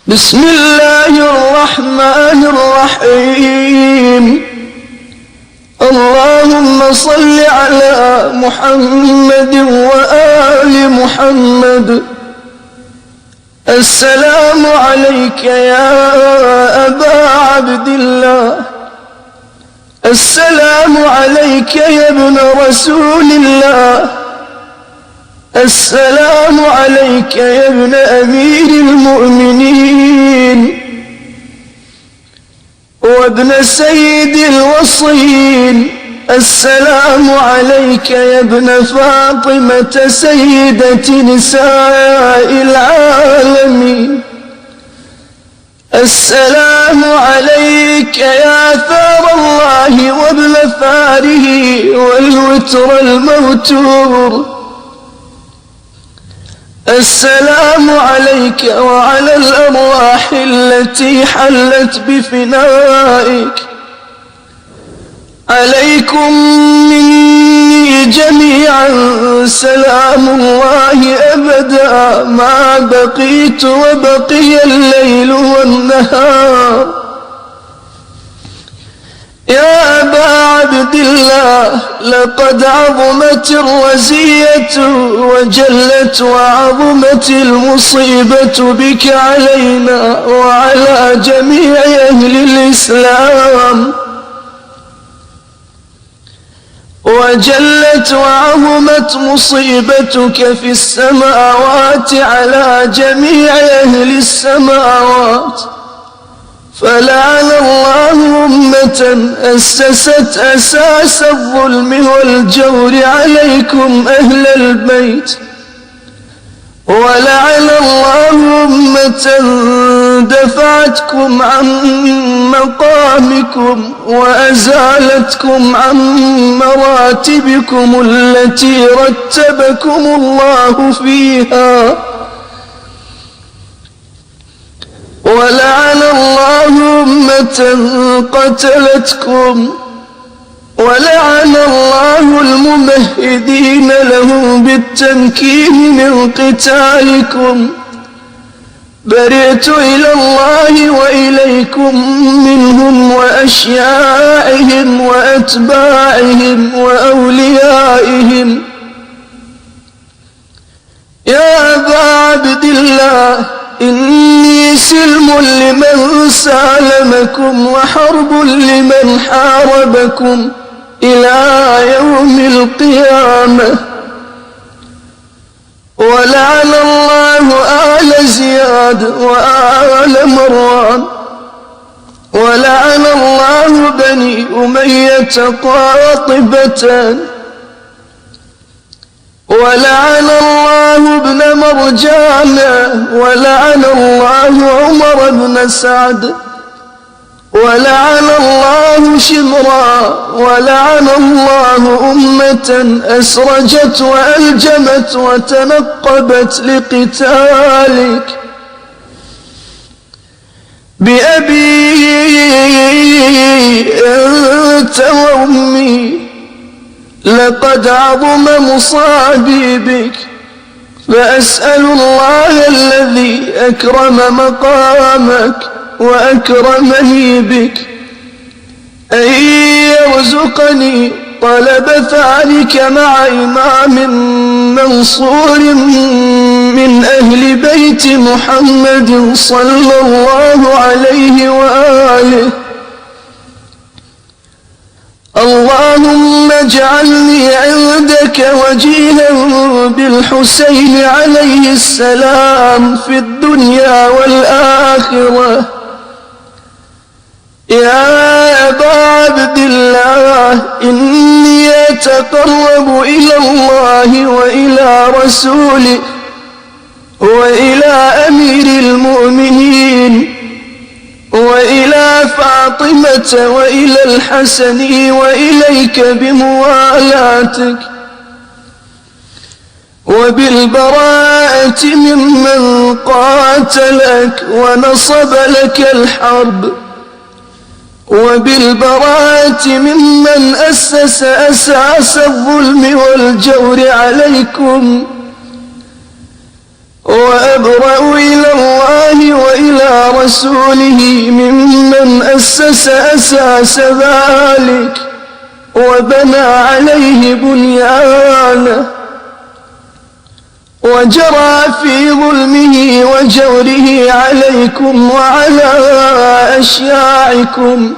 بسم الله الرحمن الرحيم. اللهم صل على محمد وآل محمد. السلام عليك يا أبا عبد الله. السلام عليك يا ابن رسول الله. السلام عليك يا ابن أمير المؤمنين وابن سيد الوصيين. السلام عليك يا ابن فاطمة سيدة نساء العالمين. السلام عليك يا ثار الله وابن ثاره والوتر الموتور. السلام عليك وعلى الأرواح التي حلت بفنائك. عليكم مني جميعا سلام الله أبدا ما بقيت وبقي الليل والنهار. يا أبا عبد الله، لقد عظمت الرزية وجلت وعظمت المصيبة بك علينا وعلى جميع أهل الإسلام. وجلت وعظمت مصيبتك في السماوات على جميع أهل السماوات. فلعن الله أمة أسست أساس الظلم والجور عليكم أهل البيت. ولعن الله أمة دفعتكم عن مقامكم وأزالتكم عن مراتبكم التي رتبكم الله فيها. ولعن الله أمة قتلتكم. ولعن الله الممهدين له بالتمكين من قتالكم. برئت إلى الله وإليكم منهم وأشياعهم وأتباعهم وأوليائهم. يا أبا عبد الله، إني سلم لمن سالمكم وحرب لمن حاربكم إلى يوم القيامة. ولعن الله آل زياد وآل مروان. ولعن الله بني أمية قاطبة. ولعن الله ابن مرجان. ولعن الله عمر بن سعد. ولعن الله شمرا. ولعن الله أمة أسرجت وألجمت وتنقبت لقتالك. بأبي أنت وأمي، لقد عظم مصابي بك. فأسأل الله الذي أكرم مقامك وأكرمني بك أن يرزقني طلب ثأرك مع إمام منصور من أهل بيت محمد صلى الله عليه وآله. اللهم اجعلني عندك وجيها بالحسين عليه السلام في الدنيا والآخرة. يا أبا عبد الله، إني أتقرب إلى الله وإلى رسوله وإلى أمير المؤمنين وإلى فاطمة وإلى الحسن وإليك بموالاتك وبالبراءة ممن قاتلك ونصب لك الحرب وبالبراءة ممن أسس أساس الظلم والجور عليكم وأبرأ إلى الله وإلى رسوله ممن أسس أساس ذلك وبنى عليه بنيانه وجرى في ظلمه وجوره عليكم وعلى أشياعكم.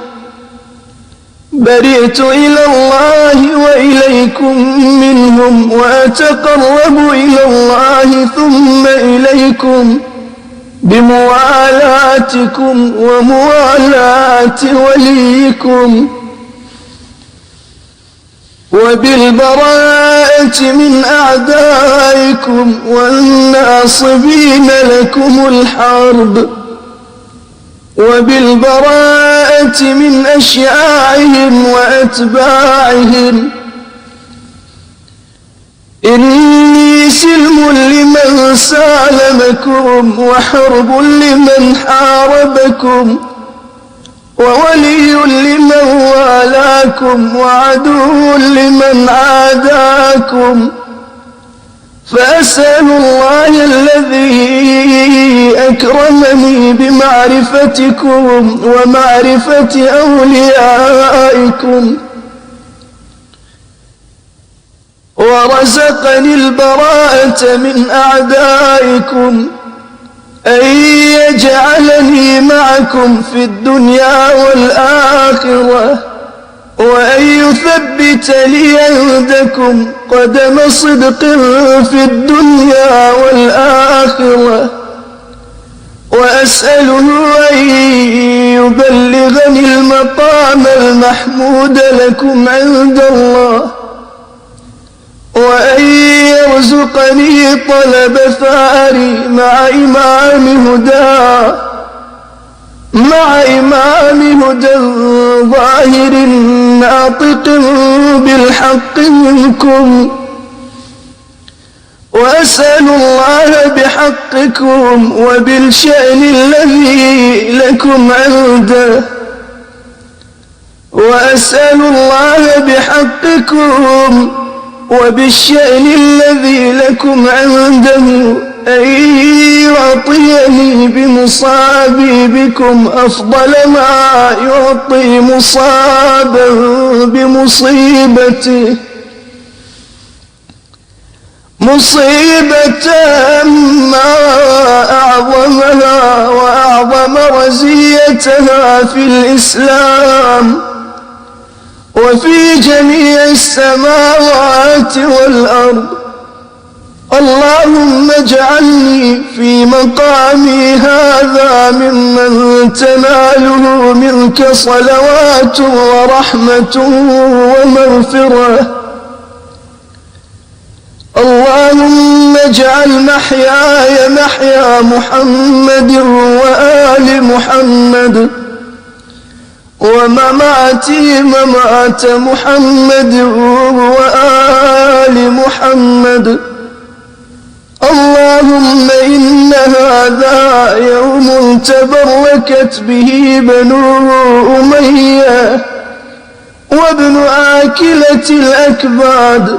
برئت إلى الله وإليكم منهم وأتقرب إلى الله ثم إليكم بموالاتكم وموالاة وليكم وبالبراءة من أعدائكم والناصبين لكم الحرب وبالبراءة من أشياعهم وأتباعهم. إني سلم لمن سالمكم وحرب لمن حاربكم وولي لمن والاكم وعدو لمن عاداكم. فأسأل الله الذي أكرمني بمعرفتكم ومعرفة أوليائكم ورزقني البراءة من أعدائكم أن يجعلني معكم في الدنيا والآخرة وأن يثبت لي عندكم قدم صدق في الدنيا والآخرة. وأسأله أن يبلغني المقام المحمود لكم عند الله وأن يرزقني طلب ثاري مع إمام هدى ظاهر ناطق بالحق منكم. وأسأل الله بحقكم وبالشأن الذي لكم عنده وأسأل الله بحقكم وبالشأن الذي لكم عنده أن يعطيني بمصابي بكم أفضل ما يعطي مصابا بمصيبته مصيبة ما أعظمها وأعظم رزيتها في الإسلام وفي جميع السماوات والأرض. اللهم اجعلني في مقامي هذا ممن تناله منك صلوات ورحمة ومغفرة. اللهم اجعل محياي محيا محمد وآل محمد ومماتي ممات محمد وآل محمد. اللهم إن هذا يوم تبركت به بنو أمية وابن آكلة الأكباد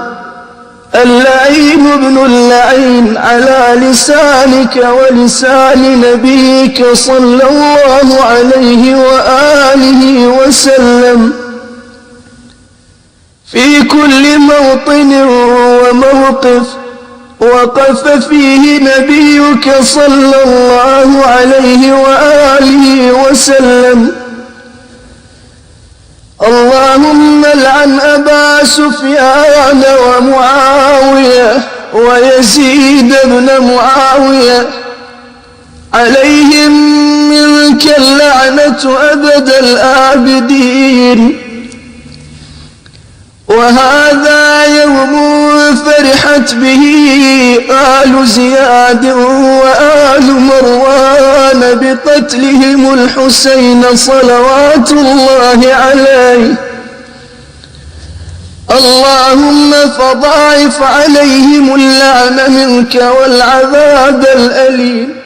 اللعين ابن اللعين على لسانك ولسان نبيك صلى الله عليه وآله وسلم في كل موطن وموقف وقف فيه نبيك صلى الله عليه وآله وسلم. اللهم لعن أبا سفيان ومعاوية ويزيد بن معاوية عليهم منك اللعنة أبد الآبدين. وهذا يوم فرحت به آل زياد وآل مروان بقتلهم الحسين صلوات الله عليه. اللهم فضاعف عليهم اللعن منك والعذاب الأليم.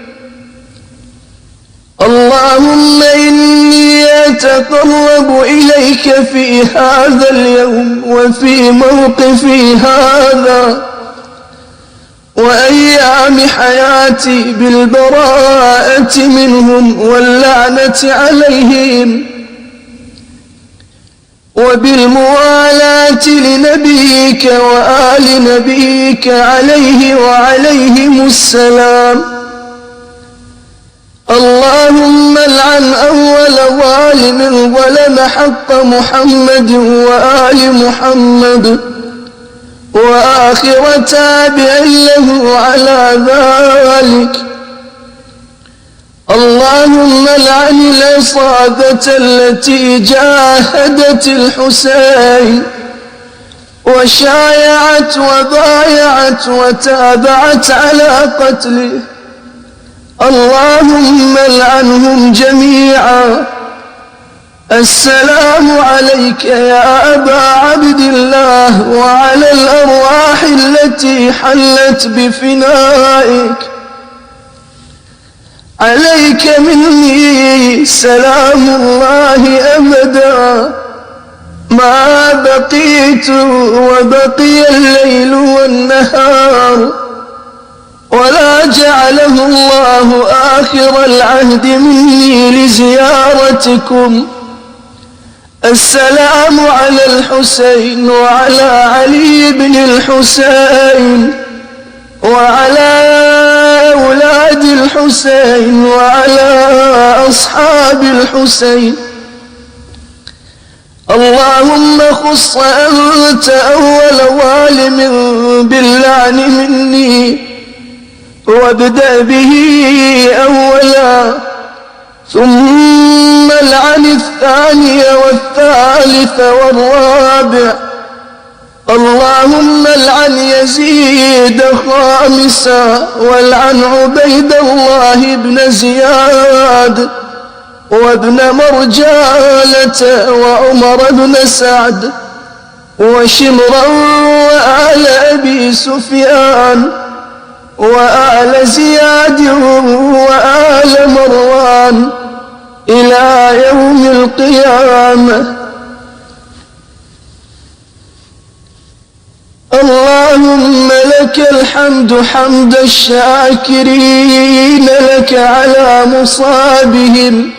اللهم إني أتقرب إليك في هذا اليوم وفي موقفي هذا وأيام حياتي بالبراءة منهم واللعنة عليهم، وبالموالاة لنبيك وآل نبيك عليه وعليهم السلام. اللهم العن أول ظالم ظلم حق محمد وآل محمد، وآخر تابع له على ذلك. اللهم العن العصابة التي جاهدت الحسين وشايعت وبايعت وتابعت على قتله. اللهم العنهم جميعا. السلام عليك يا أبا عبد الله وعلى الأرواح التي حلت بفنائك. عليك مني سلام الله أبدا ما بقيت وبقي الليل والنهار، ولا جعله الله آخر العهد مني لزيارتكم. السلام على الحسين وعلى علي بن الحسين وعلى أولاد الحسين وعلى أصحاب الحسين. اللهم خص أنت أول ظالم باللعن مني، وابدأ به أولا، ثم العن الثاني والثالث والرابع. اللهم العن يزيد خامسا، والعن عبيد الله بن زياد وابن مرجالة وعمر بن سعد وشمرا وآل أبي سفيان وآل زياد وآل مروان إلى يوم القيامة. اللهم لك الحمد حمد الشاكرين لك على مصابهم.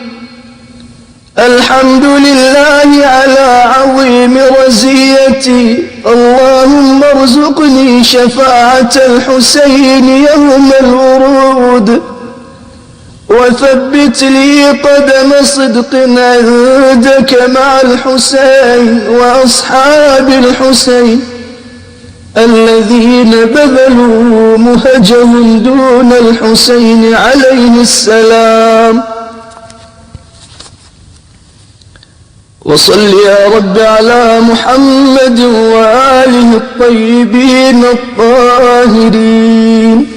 الحمد لله على عظيم رزيتي. اللهم ارزقني شفاعة الحسين يوم الورود، وثبت لي قدم صدق عندك مع الحسين وأصحاب الحسين الذين بذلوا مهجهم دون الحسين عليه السلام. وصل يا رب على محمد وآله الطيبين الطاهرين.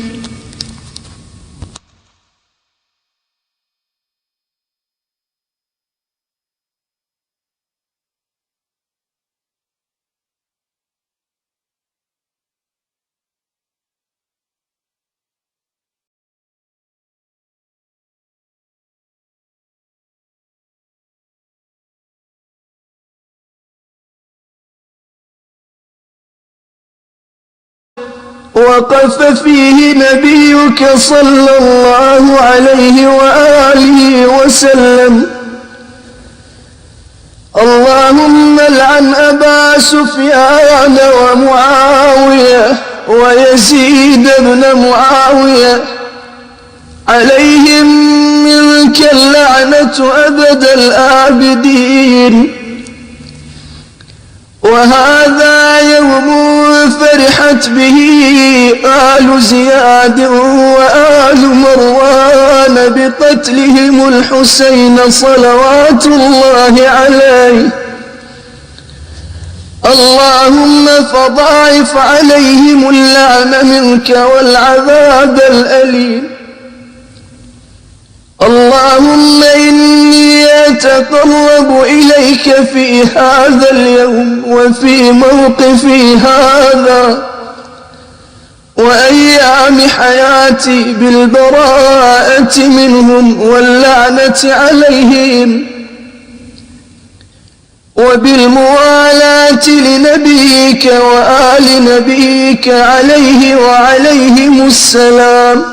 وقف فيه نبيك صلى الله عليه وآله وسلم. اللهم العن أبا سفيان ومعاوية ويزيد بن معاوية، عليهم منك اللعنة أبد الآبدين. وهذا يوم فرحت به آل زياد وآل مروان بقتلهم الحسين صلوات الله عليه. اللهم فضاعف عليهم اللعن منك والعذاب الأليم. اللهم إني أتقرب إليك في هذا اليوم وفي موقفي هذا وأيام حياتي بالبراءة منهم واللعنة عليهم، وبالموالاة لنبيك وآل نبيك عليه وعليهم السلام.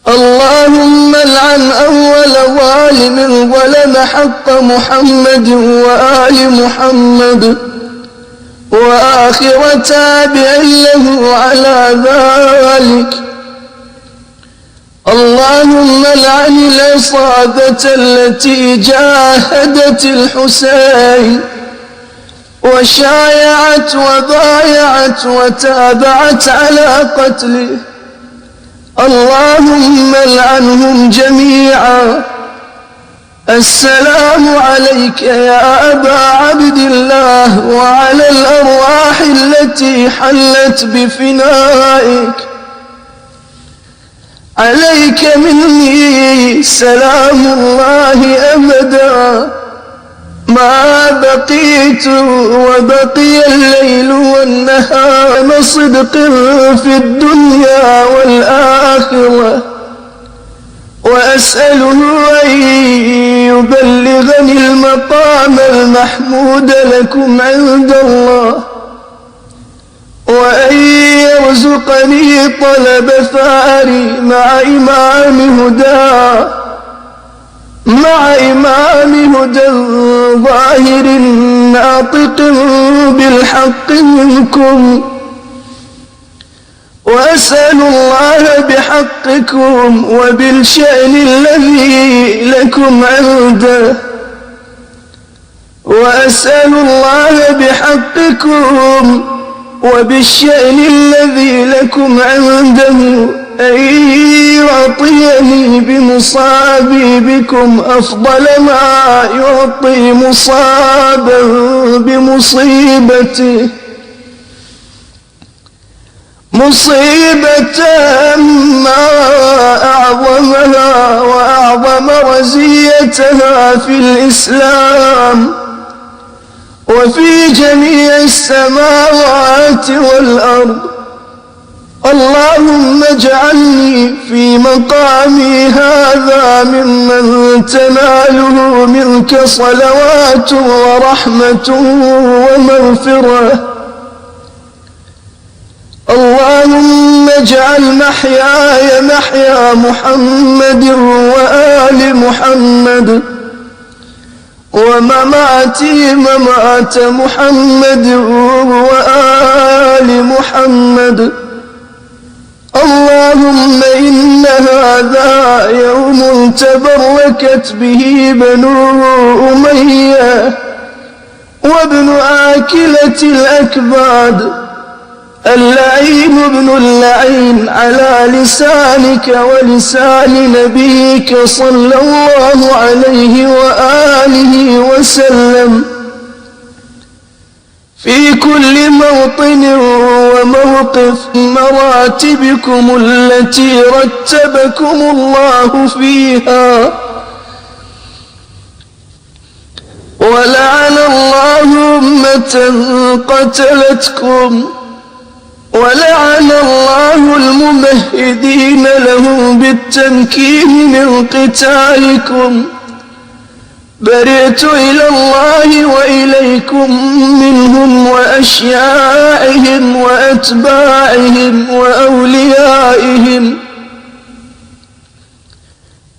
اللهم العن أول ظالم ظلم حق محمد وآل محمد، وآخر تابع له على ذلك. اللهم العن العصابة التي جاهدت الحسين وشايعت وبايعت وتابعت على قتله. اللهم العنهم جميعا. السلام عليك يا أبا عبد الله وعلى الأرواح التي حلت بفنائك. عليك مني سلام الله أبدا ما بقيت وبقي الليل والنهار صدق في الدنيا والآخرة، وأسأله أن يبلغني المقام المحمود لكم عند الله، وأن يرزقني طلب ثاري مع إمام هدى ظاهر ناطق بالحق منكم. وأسأل الله بحقكم وبالشأن الذي لكم عنده، وأسأل الله بحقكم وبالشأن الذي لكم عنده أن يعطيني بمصابي بكم أفضل ما يعطي مصابا بمصيبته، مصيبة ما أعظمها وأعظم رزيتها في الإسلام وفي جميع السماوات والأرض. اللهم اجعلني في مقامي هذا ممن تناله منك صلوات ورحمة ومغفرة. اللهم اجعل محياي محيا محمد وآل محمد، ومماتي ممات محمد وآل محمد. اللهم إن هذا يوم تبركت به بنو أمية وابن آكلة الأكباد، اللعين ابن اللعين على لسانك ولسان نبيك صلى الله عليه وآله وسلم في كل موطن وموقف مراتبكم التي رتبكم الله فيها. ولعن الله أمة قتلتكم، ولعن الله الممهدين لهم بالتمكين من قتالكم. برئت إلى الله وإليكم منهم وأشياعهم وأتباعهم وأوليائهم.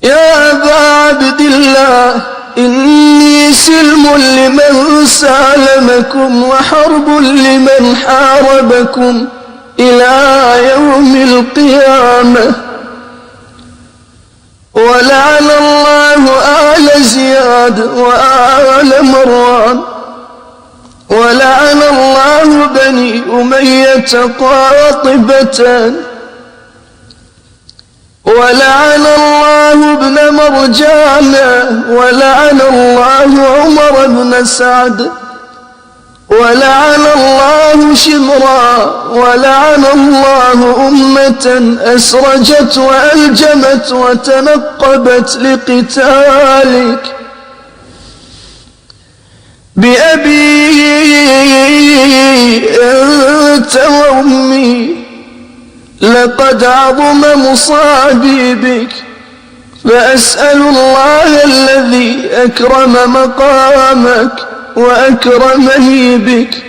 يا أبا عبد الله إني سلم لمن سالمكم وحرب لمن حاربكم إلى يوم القيامة. ولعن الله آل زياد وآل مروان، ولعن الله بني أمية قاطبة، ولعن الله ابن مرجان، ولعن الله عمر بن سعد، ولعن الله شمرا، ولعن الله أمة أسرجت وألجمت وتنقبت لقتالك. بأبي أنت وأمي لقد عظم مصابي بك، فأسأل الله الذي أكرم مقامك وأكرمني بك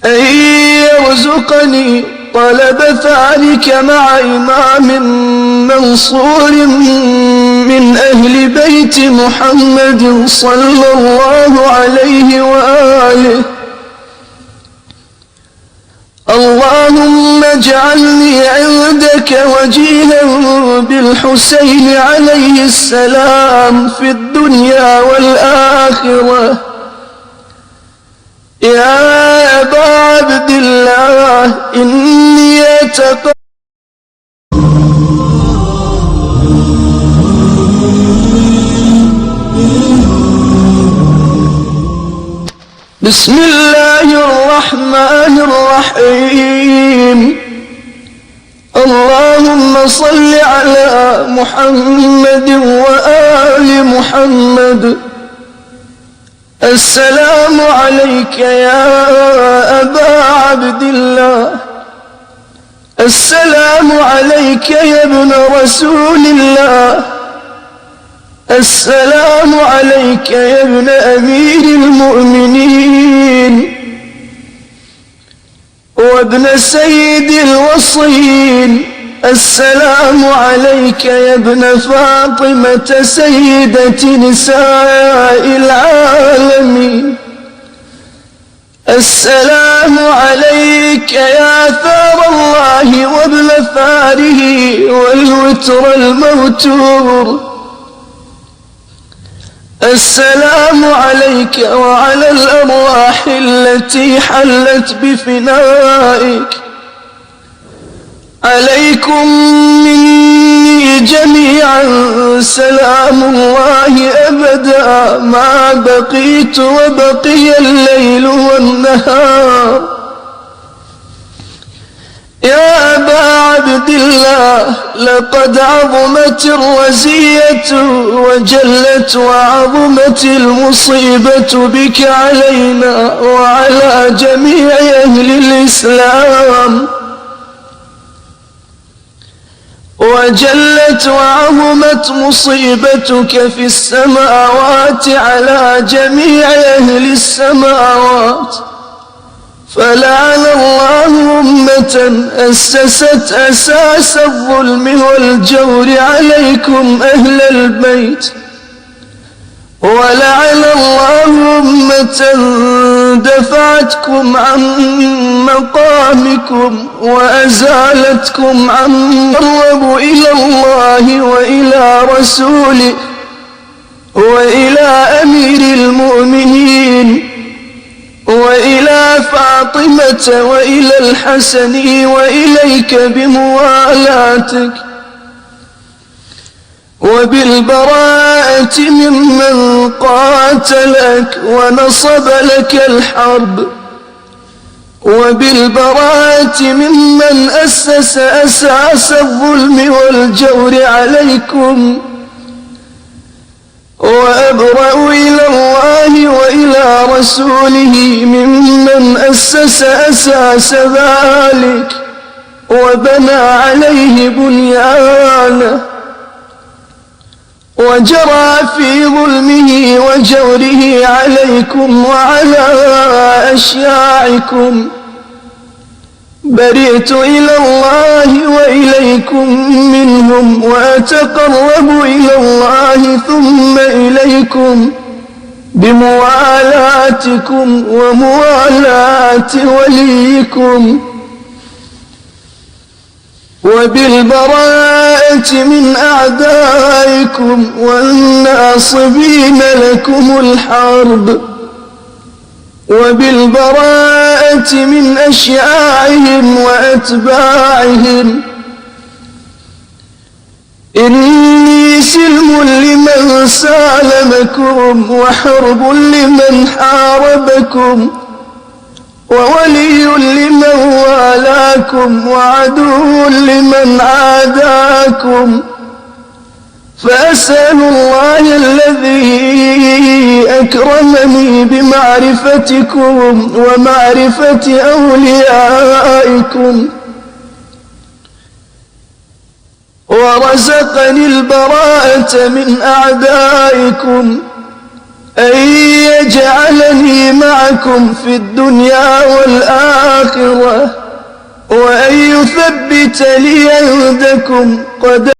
أن يرزقني طلب ثأرك مع إمام منصور من أهل بيت محمد صلى الله عليه وآله. اللهم اجعلني عندك وجيها بالحسين عليه السلام في الدنيا والآخرة. يا أبا عبد الله إني أتقبل. بسم الله الرحمن الرحيم. اللهم صل على محمد وآل محمد. السلام عليك يا أبا عبد الله. السلام عليك يا ابن رسول الله. السلام عليك يا ابن أمير المؤمنين وابن سيد الوصيين. السلام عليك يا ابن فاطمة سيدة نساء العالمين. السلام عليك يا ثار الله وابن ثاره والوتر الموتور. السلام عليك وعلى الأرواح التي حلت بفنائك. عليكم مني جميعا سلام الله أبدا ما بقيت وبقي الليل والنهار. يا أبا عبد الله لقد عظمت الرزية وجلت وعظمت المصيبة بك علينا وعلى جميع أهل الإسلام. وجلت وعظمت مصيبتك في السماوات على جميع أهل السماوات. فلعن الله أمة أسست أساس الظلم والجور عليكم أهل البيت. ولعن الله أمة دفعتكم عن مقامكم وأزالتكم عن قربوا إلى الله وإلى رسوله وإلى أمير المؤمنين وإلى فاطمة وإلى الحسن وإليك بموالاتك وبالبراءة ممن قاتلك ونصب لك الحرب وبالبراءة ممن أسس أساس الظلم والجور عليكم. وأبرأ إلى الله وإلى رسوله ممن أسس أساس ذلك وبنى عليه بنيانه وجرى في ظلمه وجوره عليكم وعلى أشياعكم. برئت إلى الله وإليكم منهم وأتقرب إلى الله ثم إليكم بموالاتكم وموالاة وليكم وبالبراءة من أعدائكم والناصبين لكم الحرب وبالبراءة من أشياعهم وأتباعهم. إني سلم لمن سالمكم وحرب لمن حاربكم وولي لمن والاكم وعدو لمن عاداكم. فأسأل الله الذي أكرمني بمعرفتكم ومعرفة أوليائكم ورزقني البراءة من أعدائكم، أن يجعلني معكم في الدنيا والآخرة، وأن يثبت لي عندكم قدم